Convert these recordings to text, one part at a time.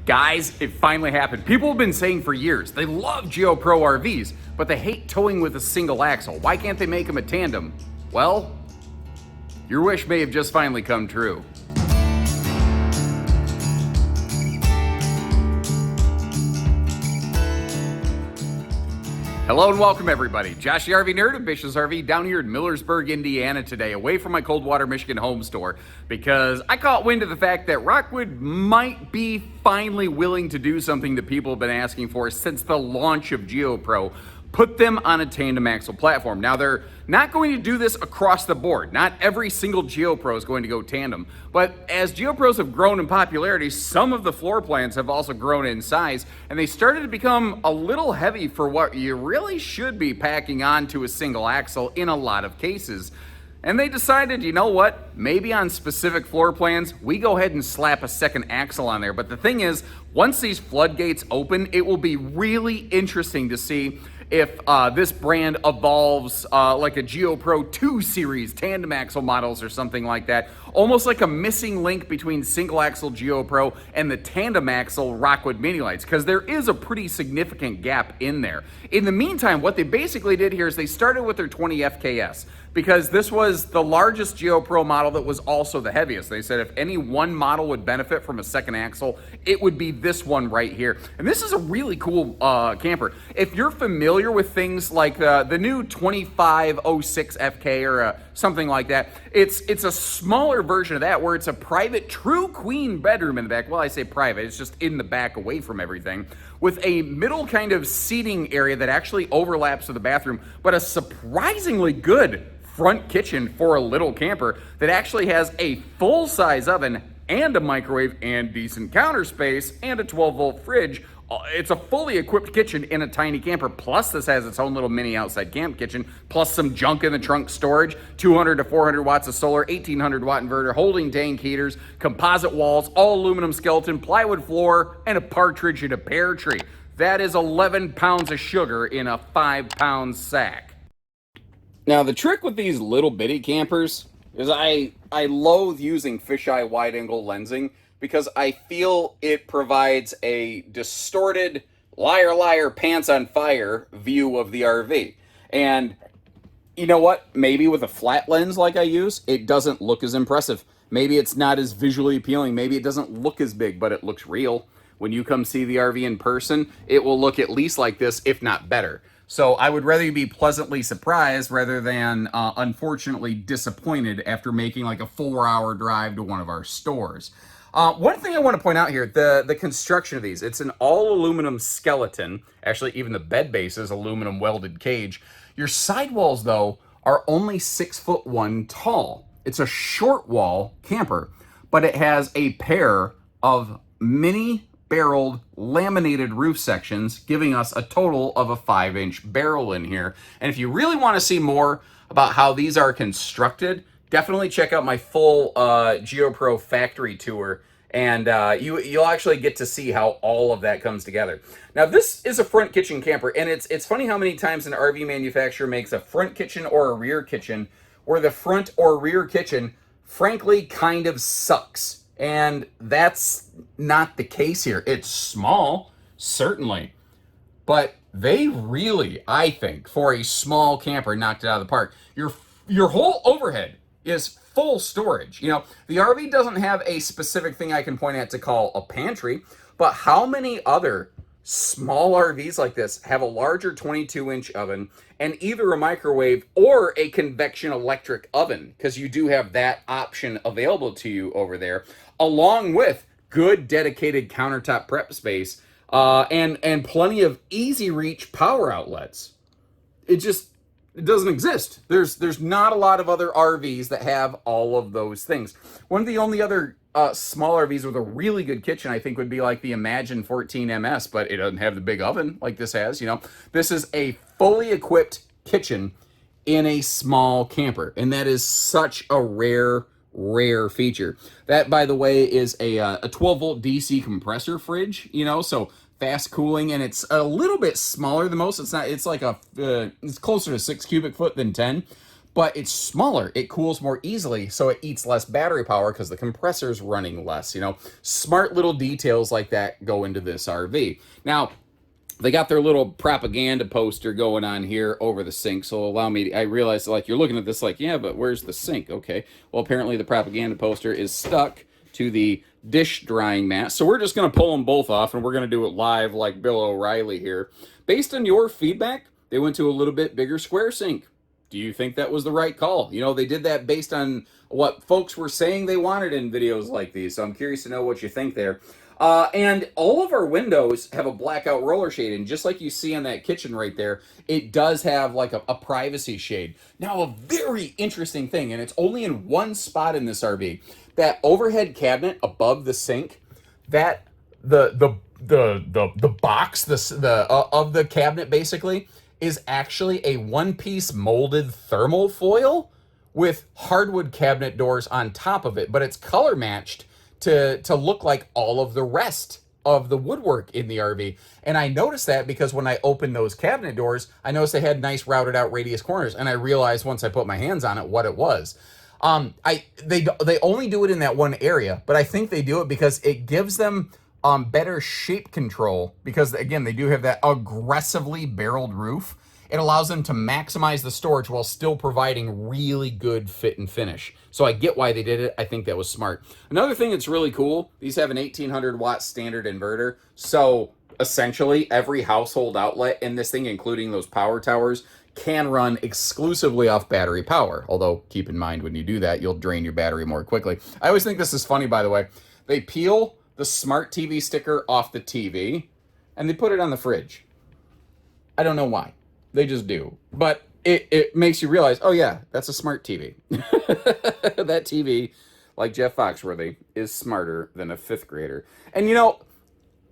Guys, it finally happened. People have been saying for years they love Geo Pro RVs, but they hate towing with a single axle. Why can't they make them a tandem? Well, your wish may have just finally come true. Hello and welcome everybody. Josh the RV Nerd of Bish's RV down here in Millersburg, Indiana today, away from my Coldwater, Michigan home store, because I caught wind of the fact that Rockwood might be finally willing to do something that people have been asking for since the launch of Geo Pro. Put them on a tandem axle platform. Now, they're not going to do this across the board. Not every single Geo Pro is going to go tandem. But as Geo Pros have grown in popularity, some of the floor plans have also grown in size, and they started to become a little heavy for what you really should be packing onto a single axle in a lot of cases. And they decided, you know what, maybe on specific floor plans, we go ahead and slap a second axle on there. But the thing is, once these floodgates open, it will be really interesting to see if this brand evolves like a Geo Pro 2 series tandem axle models or something like that, almost like a missing link between single axle Geo Pro and the tandem axle Rockwood Mini Lites, because there is a pretty significant gap in there. In the meantime, what they basically did here is they started with their 20 FKS, because this was the largest Geo Pro model that was also the heaviest. They said if any one model would benefit from a second axle, it would be this one right here. And this is a really cool camper. If you're familiar with things like the new 2506 FK or something like that, it's a smaller version of that where it's a private true queen bedroom in the back. Well, I say private, it's just in the back away from everything, with a middle kind of seating area that actually overlaps with the bathroom, but a surprisingly good front kitchen for a little camper that actually has a full-size oven and a microwave and decent counter space and a 12-volt fridge. It's a fully equipped kitchen in a tiny camper, plus this has its own little mini outside camp kitchen, plus some junk in the trunk storage, 200 to 400 watts of solar, 1800 watt inverter, holding tank heaters, composite walls, all aluminum skeleton, plywood floor, and a partridge in a pear tree. That is 11 pounds of sugar in a 5-pound sack. Now, the trick with these little bitty campers is I loathe using fisheye wide-angle lensing because I feel it provides a distorted, liar, liar, pants on fire view of the RV. And you know what? Maybe with a flat lens like I use, it doesn't look as impressive. Maybe it's not as visually appealing. Maybe it doesn't look as big, but it looks real. When you come see the RV in person, it will look at least like this, if not better. So I would rather you be pleasantly surprised rather than unfortunately disappointed after making like a 4-hour drive to one of our stores. One thing I want to point out here, the construction of these, it's an all aluminum skeleton. Actually, even the bed base is aluminum welded cage. Your sidewalls, though, are only 6'1" tall. It's a short wall camper, but it has a pair of mini barreled laminated roof sections, giving us a total of a 5-inch barrel in here. And if you really want to see more about how these are constructed, definitely check out my full Geo Pro factory tour, and you'll actually get to see how all of that comes together. Now, this is a front kitchen camper, and it's funny how many times an RV manufacturer makes a front kitchen or a rear kitchen where the front or rear kitchen, frankly, kind of sucks. And that's not the case here. It's small, certainly, but they really, I think, for a small camper, knocked it out of the park. Your whole overhead is full storage. You know, the RV doesn't have a specific thing I can point at to call a pantry, but how many other small RVs like this have a larger 22-inch oven and either a microwave or a convection electric oven? Because you do have that option available to you over there, along with good dedicated countertop prep space and plenty of easy reach power outlets. It doesn't exist. There's not a lot of other RVs that have all of those things. One of the only other small RVs with a really good kitchen, I think, would be like the Imagine 14MS, but it doesn't have the big oven like this has. You know, this is a fully equipped kitchen in a small camper, and that is such a rare feature. That, by the way, is a 12-volt DC compressor fridge. You know, so fast cooling, and it's a little bit smaller than most. It's not. It's like it's closer to 6 cubic foot than 10. but it's smaller. It cools more easily, so it eats less battery power because the compressor's running less. You know, smart little details like that go into this RV. Now, they got their little propaganda poster going on here over the sink. So allow me, I realize like you're looking at this like, yeah, but where's the sink? Okay. Well, apparently the propaganda poster is stuck to the dish drying mat. So we're just going to pull them both off and we're going to do it live like Bill O'Reilly here. Based on your feedback, they went to a little bit bigger square sink. Do you think that was the right call? You know, they did that based on what folks were saying they wanted in videos like these. So I'm curious to know what you think there. And all of our windows have a blackout roller shade, and just like you see on that kitchen right there, it does have like a privacy shade. Now, a very interesting thing, and it's only in one spot in this RV, that overhead cabinet above the sink, that the box of the cabinet basically is actually a one-piece molded thermal foil with hardwood cabinet doors on top of it, but it's color matched to look like all of the rest of the woodwork in the RV. And I noticed that because when I opened those cabinet doors, I noticed they had nice routed out radius corners, and I realized once I put my hands on it what it was. They only do it in that one area, but I think they do it because it gives them better shape control, because again, they do have that aggressively barreled roof. It allows them to maximize the storage while still providing really good fit and finish. So I get why they did it. I think that was smart. Another thing that's really cool, these have an 1800 watt standard inverter. So essentially every household outlet in this thing, including those power towers, can run exclusively off battery power. Although keep in mind when you do that, you'll drain your battery more quickly. I always think this is funny, by the way. They peel the smart TV sticker off the TV and they put it on the fridge. I don't know why. They just do. But it makes you realize, oh yeah, that's a smart TV. That TV, like Jeff Foxworthy, is smarter than a fifth grader. And you know,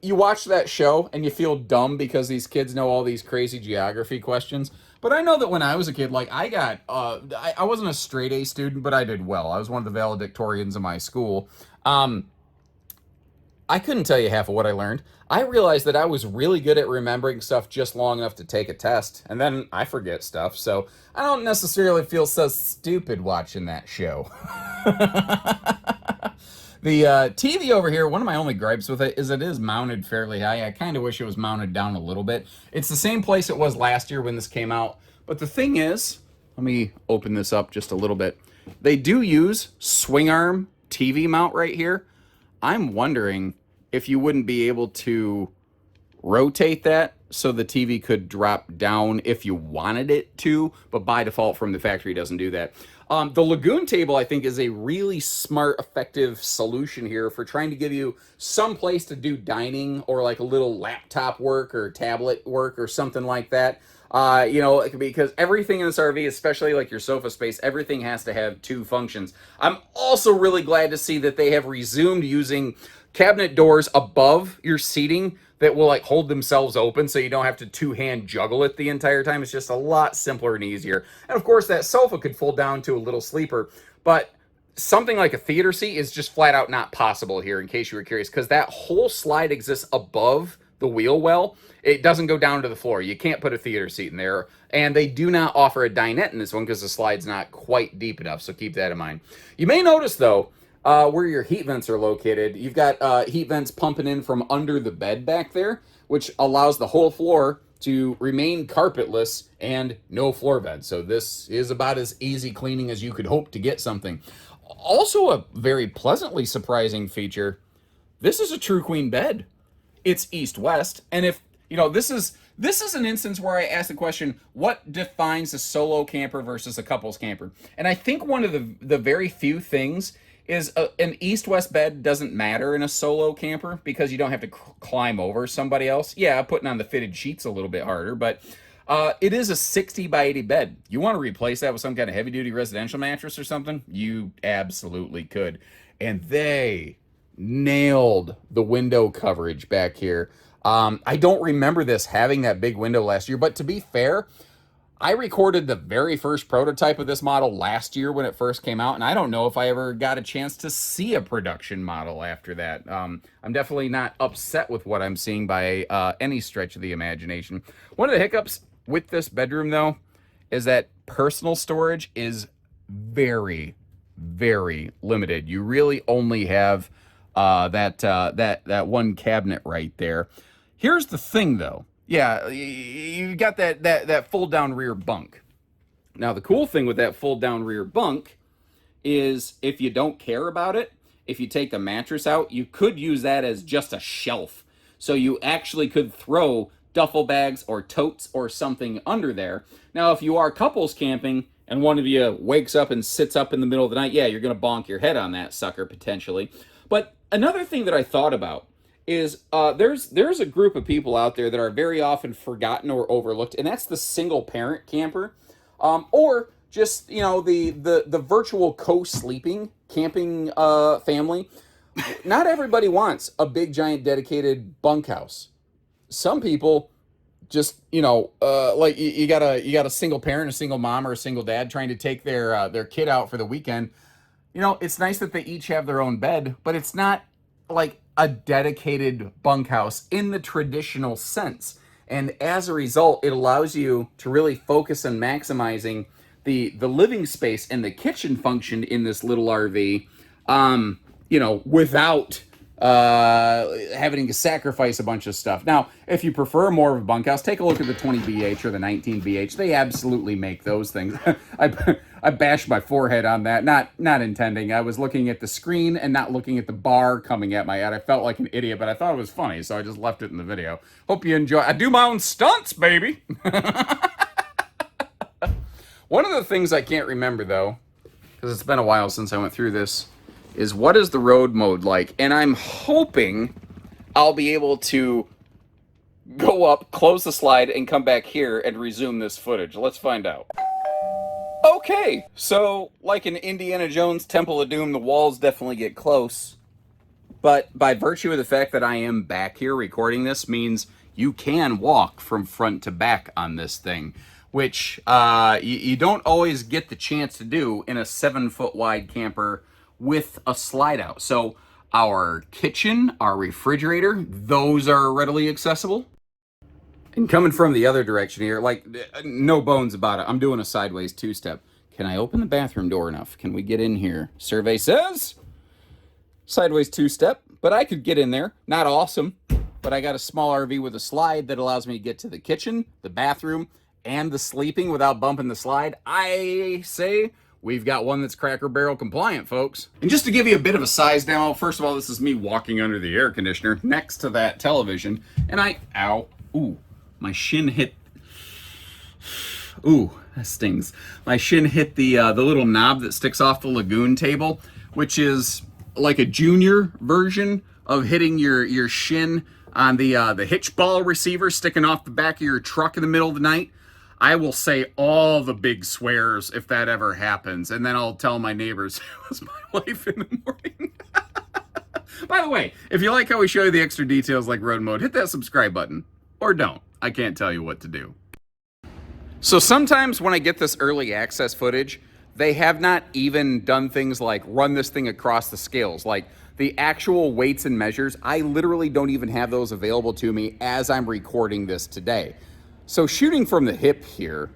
you watch that show and you feel dumb because these kids know all these crazy geography questions. But I know that when I was a kid, like I got, I wasn't a straight A student, but I did well. I was one of the valedictorians of my school. I couldn't tell you half of what I learned. I realized that I was really good at remembering stuff just long enough to take a test, and then I forget stuff, so I don't necessarily feel so stupid watching that show. The TV over here, one of my only gripes with it is mounted fairly high. I kind of wish it was mounted down a little bit. It's the same place it was last year when this came out, but the thing is, let me open this up just a little bit. They do use swing arm TV mount right here. I'm wondering if you wouldn't be able to rotate that so the TV could drop down if you wanted it to, but by default from the factory doesn't do that. The Lagoon table, I think, is a really smart, effective solution here for trying to give you some place to do dining or like a little laptop work or tablet work or something like that. You know, because everything in this RV, especially like your sofa space, everything has to have two functions. I'm also really glad to see that they have resumed using cabinet doors above your seating that will like hold themselves open so you don't have to two-hand juggle it the entire time. It's just a lot simpler and easier. And of course, that sofa could fold down to a little sleeper, but something like a theater seat is just flat out not possible here, in case you were curious, because that whole slide exists above the wheel well. It doesn't go down to the floor. You can't put a theater seat in there. And they do not offer a dinette in this one because the slide's not quite deep enough, so keep that in mind. You may notice, though, where your heat vents are located, you've got heat vents pumping in from under the bed back there, which allows the whole floor to remain carpetless and no floor vents. So this is about as easy cleaning as you could hope to get something. Also a very pleasantly surprising feature, this is a true queen bed. It's east-west, and if, you know, this is an instance where I ask the question, what defines a solo camper versus a couples camper? And I think one of the very few things is an east-west bed doesn't matter in a solo camper because you don't have to climb over somebody else. Yeah, putting on the fitted sheets a little bit harder, but it is a 60 by 80 bed. You want to replace that with some kind of heavy-duty residential mattress or something? You absolutely could. And they nailed the window coverage back here. I don't remember this having that big window last year, but to be fair, I recorded the very first prototype of this model last year when it first came out, and I don't know if I ever got a chance to see a production model after that. I'm definitely not upset with what I'm seeing by any stretch of the imagination. One of the hiccups with this bedroom, though, is that personal storage is very, very limited. You really only have that one cabinet right there. Here's the thing, though. Yeah, you got that fold down rear bunk. Now, the cool thing with that fold down rear bunk is if you don't care about it, if you take the mattress out, you could use that as just a shelf. So you actually could throw duffel bags or totes or something under there. Now, if you are couples camping and one of you wakes up and sits up in the middle of the night, yeah, you're going to bonk your head on that sucker potentially. But another thing that I thought about is there's a group of people out there that are very often forgotten or overlooked, and that's the single parent camper, or just, you know, the virtual co-sleeping camping family. Not everybody wants a big giant dedicated bunkhouse. Some people just, you know, like you got a single parent, a single mom, or a single dad trying to take their kid out for the weekend. You know, it's nice that they each have their own bed, but it's not like a dedicated bunkhouse in the traditional sense. And as a result, it allows you to really focus on maximizing the living space and the kitchen function in this little RV, you know, without having to sacrifice a bunch of stuff. Now, if you prefer more of a bunkhouse, take a look at the 20BH or the 19BH. They absolutely make those things. I bashed my forehead on that, not intending. I was looking at the screen and not looking at the bar coming at my head. I felt like an idiot, but I thought it was funny, so I just left it in the video. Hope you enjoy. I do my own stunts, baby. One of the things I can't remember, though, because it's been a while since I went through this, is what is the road mode like? And I'm hoping I'll be able to go up, close the slide, and come back here and resume this footage. Let's find out. Okay, so like in Indiana Jones Temple of Doom, the walls definitely get close. But by virtue of the fact that I am back here recording this means you can walk from front to back on this thing, which you don't always get the chance to do in a 7-foot wide camper with a slide out. So our kitchen, our refrigerator, those are readily accessible. And coming from the other direction here, like, no bones about it, I'm doing a sideways two-step. Can I open the bathroom door enough? Can we get in here? Survey says sideways two-step, but I could get in there. Not awesome, but I got a small RV with a slide that allows me to get to the kitchen, the bathroom, and the sleeping without bumping the slide. I say we've got one that's Cracker Barrel compliant, folks. And just to give you a bit of a size demo, first of all, this is me walking under the air conditioner next to that television, and my shin hit, that stings. My shin hit the little knob that sticks off the lagoon table, which is like a junior version of hitting your shin on the hitch ball receiver sticking off the back of your truck in the middle of the night. I will say all the big swears if that ever happens, and then I'll tell my neighbors it was my wife in the morning. By the way, if you like how we show you the extra details like road mode, hit that subscribe button. Or don't. I can't tell you what to do. So sometimes when I get this early access footage, they have not even done things like run this thing across the scales. Like the actual weights and measures, I literally don't even have those available to me as I'm recording this today. So shooting from the hip here,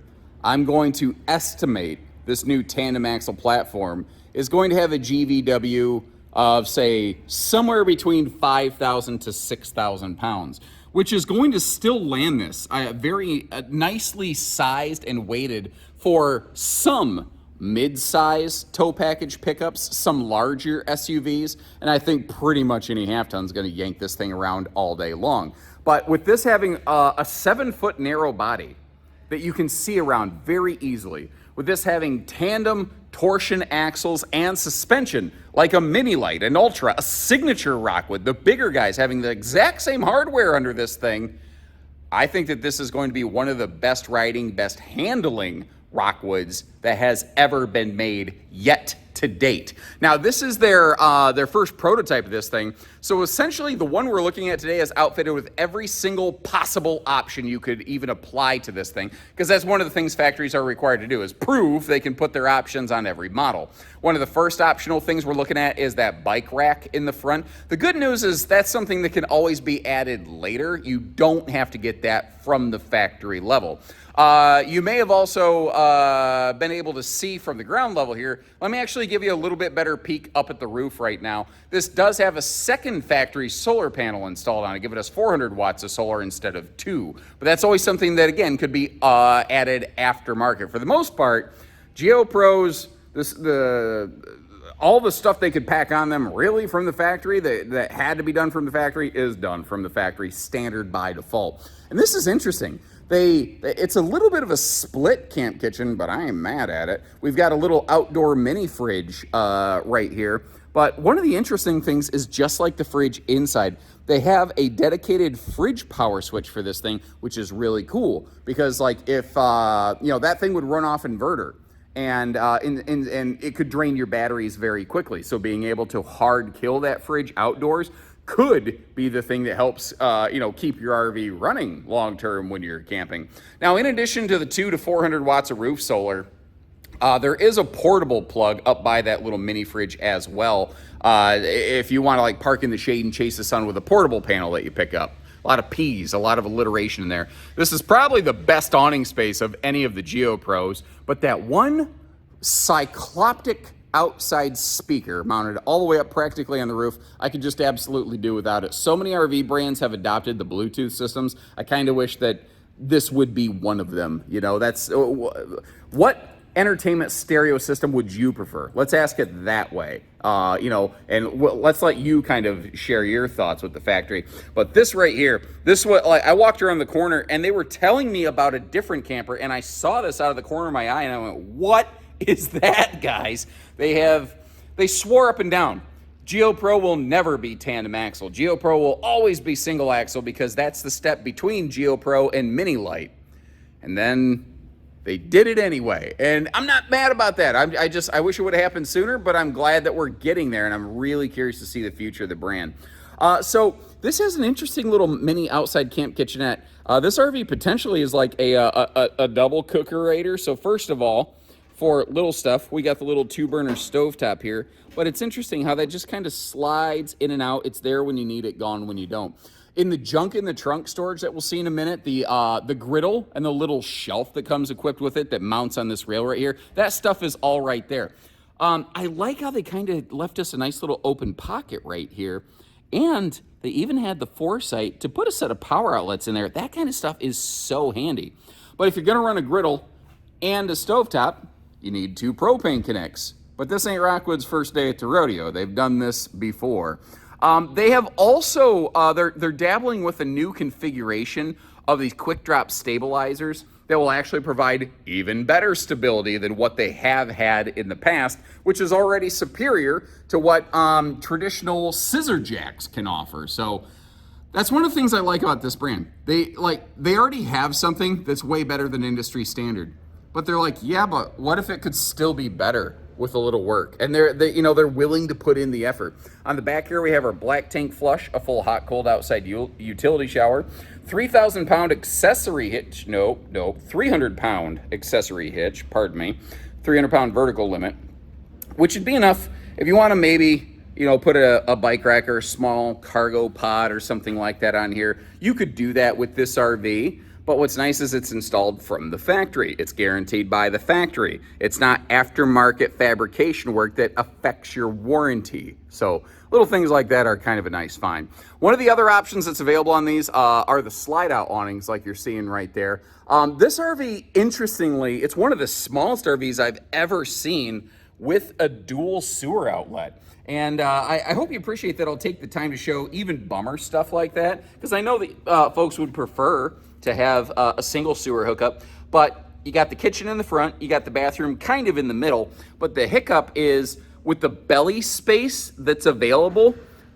I'm going to estimate this new tandem axle platform is going to have a GVW of, say, somewhere between 5,000 to 6,000 pounds, which is going to still land this very nicely sized and weighted for some mid-size tow package pickups, some larger SUVs, and I think pretty much any half-ton is going to yank this thing around all day long. But with this having a 7-foot narrow body that you can see around very easily, with this having tandem torsion axles and suspension like a Mini Lite, an Ultra, a signature Rockwood, the bigger guys having the exact same hardware under this thing, I think that this is going to be one of the best riding, best handling Rockwoods that has ever been made yet to date. Now, this is their first prototype of this thing. So essentially, the one we're looking at today is outfitted with every single possible option you could even apply to this thing, because that's one of the things factories are required to do, is prove they can put their options on every model. One of the first optional things we're looking at is that bike rack in the front. The good news is that's something that can always be added later. You don't have to get that from the factory level. You may have also been able to see from the ground level here. Let me actually give you a little bit better peek up at the roof right now. This does have a second factory solar panel installed on it, giving us 400 watts of solar instead of 2. But that's always something that, again, could be added aftermarket. For the most part, Geo Pros, all the stuff they could pack on them really from the factory that had to be done from the factory is done from the factory standard by default. And this is interesting. It's a little bit of a split camp kitchen, but I am mad at it. We've got a little outdoor mini fridge right here. But one of the interesting things is, just like the fridge inside, they have a dedicated fridge power switch for this thing, which is really cool, because like if that thing would run off inverter, and it could drain your batteries very quickly. So being able to hard kill that fridge outdoors could be the thing that helps keep your RV running long term when you're camping. Now, in addition to the 200 to 400 watts of roof solar, there is a portable plug up by that little mini fridge as well. If you want to like park in the shade and chase the sun with a portable panel that you pick up. A lot of P's, a lot of alliteration in there. This is probably the best awning space of any of the Geo Pros, but that one cycloptic outside speaker mounted all the way up practically on the roof, I could just absolutely do without it. So many RV brands have adopted the Bluetooth systems. I kind of wish that this would be one of them. That's what entertainment stereo system would you prefer? Let's ask it that way. Let's let you kind of share your thoughts with the factory. But this right here, I walked around the corner and they were telling me about a different camper, and I saw this out of the corner of my eye and I went, what is that, guys? They swore up and down, Geo Pro will never be tandem axle. Geo Pro will always be single axle, because that's the step between Geo Pro and Mini Lite. And then they did it anyway, and I'm not mad about that. I wish it would have happened sooner, but I'm glad that we're getting there, and I'm really curious to see the future of the brand. So this has an interesting little mini outside camp kitchenette. This RV potentially is like a double cookerator. So first of all, for little stuff, we got the little 2-burner stovetop here, but it's interesting how that just kind of slides in and out. It's there when you need it, gone when you don't. In the junk in the trunk storage that we'll see in a minute, the griddle and the little shelf that comes equipped with it that mounts on this rail right here, that stuff is all right there. I like how they kind of left us a nice little open pocket right here, and they even had the foresight to put a set of power outlets in there. That kind of stuff is so handy. But if you're gonna run a griddle and a stovetop, you need 2 propane connects. But this ain't Rockwood's first day at the rodeo. They've done this before. They have also, they're dabbling with a new configuration of these quick drop stabilizers that will actually provide even better stability than what they have had in the past, which is already superior to what traditional scissor jacks can offer. So that's one of the things I like about this brand. They already have something that's way better than industry standard, but they're like, yeah, but what if it could still be better with a little work? And they're willing to put in the effort. On the back here, we have our black tank flush, a full hot cold outside utility shower, 3,000 pound accessory hitch, 300 pound accessory hitch, pardon me, 300 pound vertical limit, which would be enough if you want to maybe, put a bike rack or a small cargo pod or something like that on here. You could do that with this RV. But what's nice is it's installed from the factory. It's guaranteed by the factory. It's not aftermarket fabrication work that affects your warranty. So little things like that are kind of a nice find. One of the other options that's available on these are the slide out awnings like you're seeing right there. This RV, interestingly, it's one of the smallest RVs I've ever seen with a dual sewer outlet. And I hope you appreciate that I'll take the time to show even bummer stuff like that, because I know that folks would prefer to have a single sewer hookup, but you got the kitchen in the front, you got the bathroom kind of in the middle, but the hiccup is with the belly space that's available,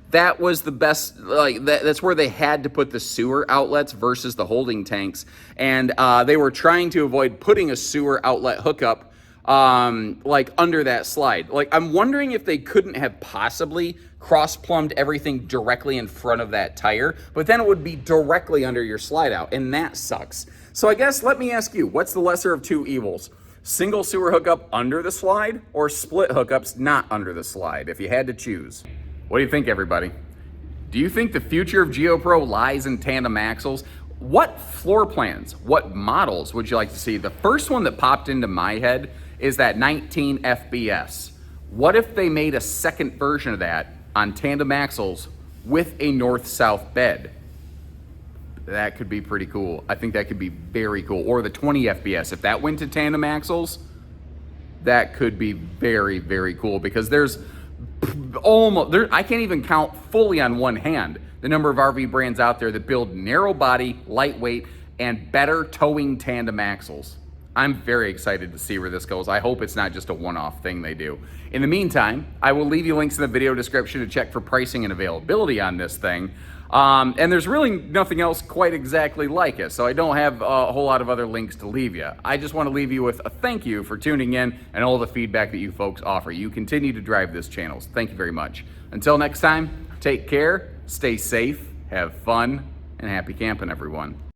that was the best, that's where they had to put the sewer outlets versus the holding tanks. And they were trying to avoid putting a sewer outlet hookup like under that slide. Like, I'm wondering if they couldn't have possibly cross-plumbed everything directly in front of that tire, but then it would be directly under your slide out, and that sucks. So I guess, let me ask you, what's the lesser of two evils? Single sewer hookup under the slide, or split hookups not under the slide, if you had to choose? What do you think, everybody? Do you think the future of Geo Pro lies in tandem axles? What floor plans, what models would you like to see? The first one that popped into my head is that 19 FBS. What if they made a second version of that on tandem axles with a north-south bed? That could be pretty cool. I think that could be very cool. Or the 20 FBS, if that went to tandem axles, that could be very, very cool, because there's almost, I can't even count fully on one hand the number of RV brands out there that build narrow body, lightweight, and better towing tandem axles. I'm very excited to see where this goes. I hope it's not just a one-off thing they do. In the meantime, I will leave you links in the video description to check for pricing and availability on this thing. And there's really nothing else quite exactly like it, so I don't have a whole lot of other links to leave you. I just want to leave you with a thank you for tuning in and all the feedback that you folks offer. You continue to drive this channel, so thank you very much. Until next time, take care, stay safe, have fun, and happy camping, everyone.